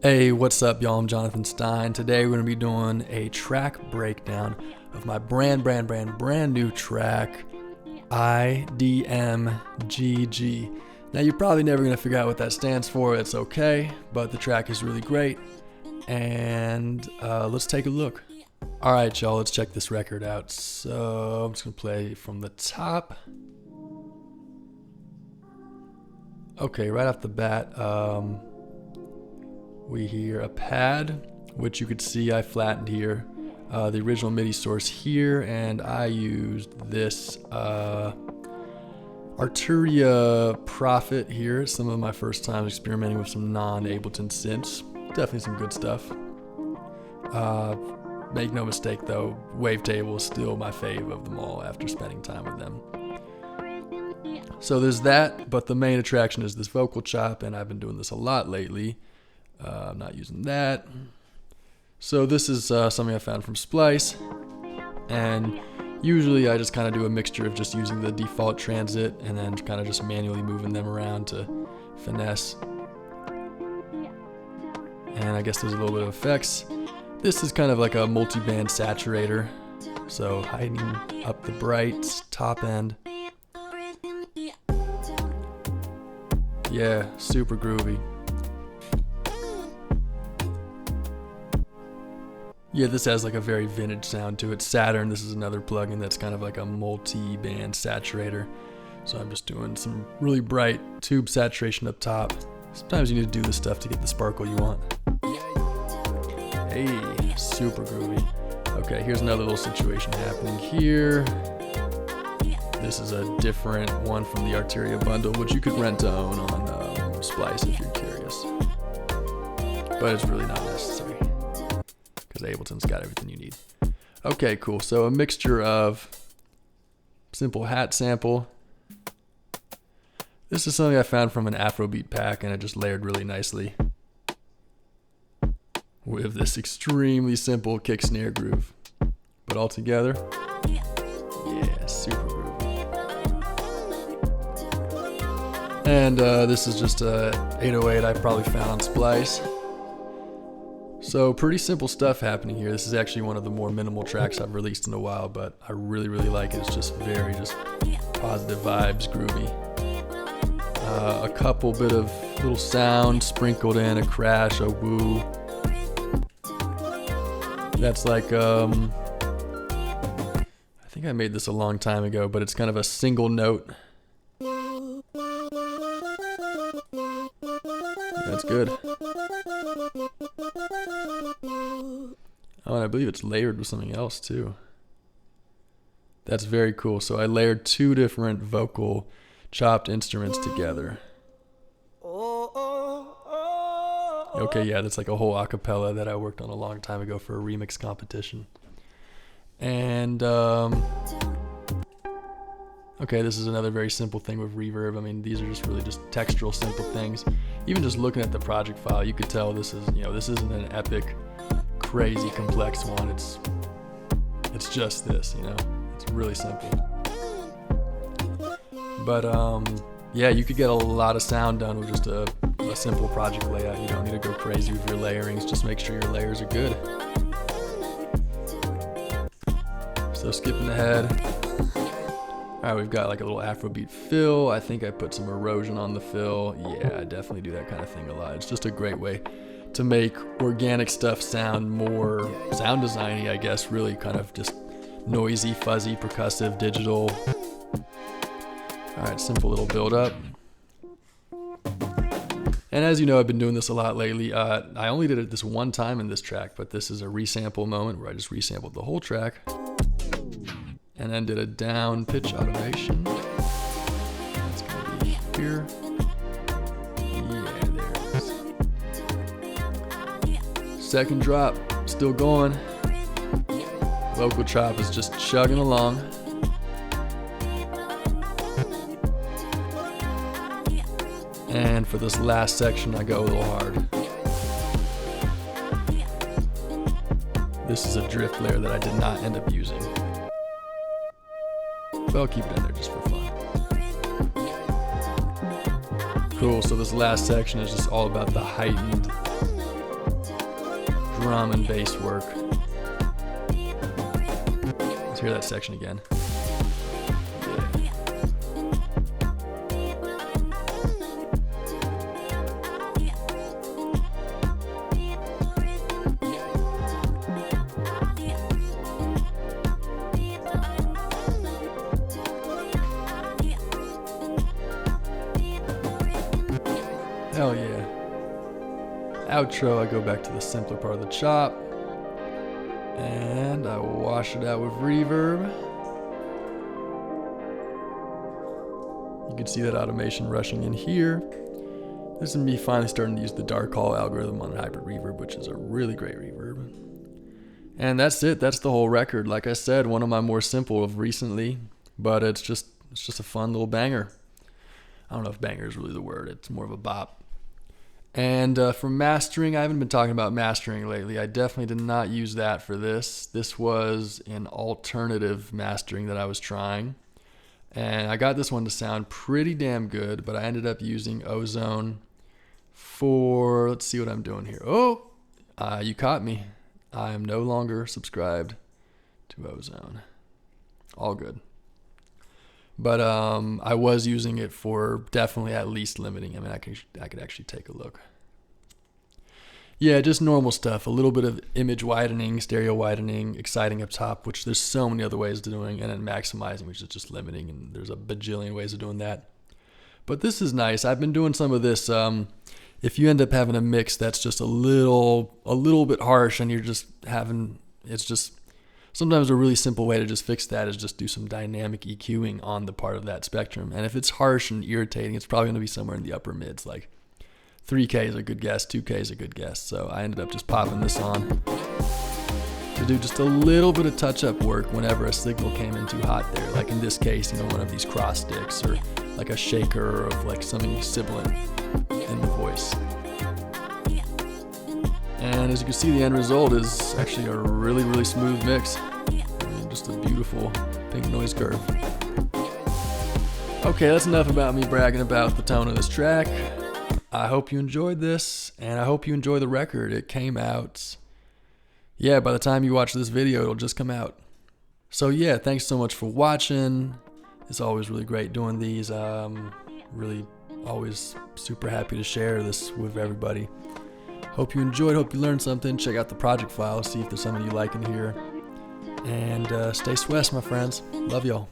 Hey, what's up, y'all? I'm Jonathan Stein. Today we're going to be doing a track breakdown of my brand new track, IDMGG. Now, you're probably never going to figure out what that stands for. It's okay, but the track is really great. And let's take a look. All right, y'all, let's check this record out. So I'm just going to play from the top. Okay, right off the bat, we hear a pad, which you could see I flattened here. The original MIDI source here, and I used this Arturia Prophet here. Some of my first time experimenting with some non-Ableton synths. Definitely some good stuff. Make no mistake though, Wavetable is still my fave of them all after spending time with them. So there's that, but the main attraction is this vocal chop, and I've been doing this a lot lately. I'm not using that. So this is something I found from Splice, and usually I just kind of do a mixture of just using the default transit and then kind of just manually moving them around to finesse. And I guess there's a little bit of effects. This is kind of like a multi-band saturator, so heightening up the brights, top end. Yeah, super groovy. Yeah, this has like a very vintage sound to it. Saturn, this is another plugin that's kind of like a multi-band saturator. So I'm just doing some really bright tube saturation up top. Sometimes you need to do this stuff to get the sparkle you want. Hey, super groovy. Okay, here's another little situation happening here. This is a different one from the Arturia bundle, which you could rent to own on Splice if you're curious. But it's really not necessary, because Ableton's got everything you need. Okay, cool. So a mixture of simple hat sample. This is something I found from an Afrobeat pack, and it just layered really nicely with this extremely simple kick snare groove. But all together, yeah, super groovy. And this is just a 808 I probably found on Splice. So pretty simple stuff happening here. This is actually one of the more minimal tracks I've released in a while, but I really like it. It's just very positive vibes, groovy. A couple bit of little sound sprinkled in, a crash, a woo. That's like, I think I made this a long time ago, but it's kind of a single note. That's good. Oh, and I believe it's layered with something else too. That's very cool. So I layered two different vocal chopped instruments together. Okay, yeah, that's like a whole acapella that I worked on a long time ago for a remix competition. And okay, this is another very simple thing with reverb. I mean, these are just really just textural simple things. Even just looking at the project file, you could tell this is, this isn't an epic, crazy complex one. It's just this, it's really simple. But yeah, you could get a lot of sound done with just a simple project layout. You don't need to go crazy with your layerings. Just make sure your layers are good. So skipping ahead. All right, we've got like a little Afrobeat fill. I think I put some erosion on the fill. Yeah, I definitely do that kind of thing a lot. It's just a great way to make organic stuff sound more sound designy, I guess. Really kind of just noisy, fuzzy, percussive, digital. All right, simple little build up. And as you know, I've been doing this a lot lately. I only did it this one time in this track, but this is a resample moment where I just resampled the whole track and then did a down pitch automation. It's gonna be here. Yeah, there it is. Second drop, still going. Vocal chop is just chugging along. And for this last section, I go a little hard. This is a drift layer that I did not end up using, but I'll keep it in there just for fun. Cool, so this last section is just all about the heightened drum and bass work. Let's hear that section again. Hell yeah. Outro, I go back to the simpler part of the chop. And I wash it out with reverb. You can see that automation rushing in here. This is me finally starting to use the dark hall algorithm on hybrid reverb, which is a really great reverb. And that's it. That's the whole record. Like I said, one of my more simple of recently, but it's just a fun little banger. I don't know if banger is really the word. It's more of a bop. And for mastering, I haven't been talking about mastering lately. I definitely did not use that for this. This was an alternative mastering that I was trying. And I got this one to sound pretty damn good, but I ended up using Ozone for, let's see what I'm doing here. Oh, you caught me. I am no longer subscribed to Ozone. All good. But I was using it for definitely at least limiting. I mean, I could actually take a look. Yeah, just normal stuff. A little bit of image widening, stereo widening, exciting up top, which there's so many other ways of doing, and then maximizing, which is just limiting, and there's a bajillion ways of doing that. But this is nice. I've been doing some of this. If you end up having a mix that's just a little bit harsh, and you're just having, it's just, sometimes a really simple way to just fix that is just do some dynamic EQing on the part of that spectrum. And if it's harsh and irritating, it's probably going to be somewhere in the upper mids. Like 3K is a good guess, 2K is a good guess. So I ended up just popping this on to do just a little bit of touch-up work whenever a signal came in too hot there. Like in this case, one of these cross sticks or like a shaker of like something sibilant in the voice. And as you can see, the end result is actually a really, really smooth mix. Just a beautiful pink noise curve. Okay, that's enough about me bragging about the tone of this track. I hope you enjoyed this, and I hope you enjoy the record. It came out, yeah, by the time you watch this video, it'll just come out. So yeah, thanks so much for watching. It's always really great doing these. Really always super happy to share this with everybody. Hope you enjoyed, hope you learned something. Check out the project file, see if there's something you like in here. And stay Swess, my friends. Love y'all.